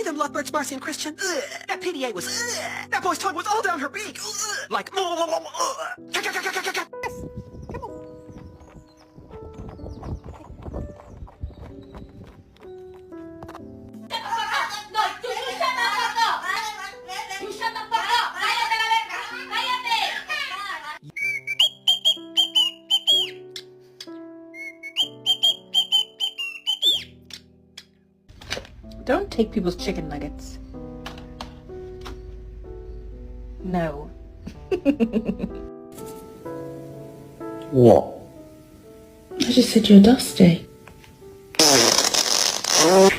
them Lethbridge, Marcy, and Christian? Ugh. That PDA was ugh. That boy's tongue was all down her beak. Ugh. Like ugh. Yes, come on. Don't take people's chicken nuggets. No. What? I just said you're dusty.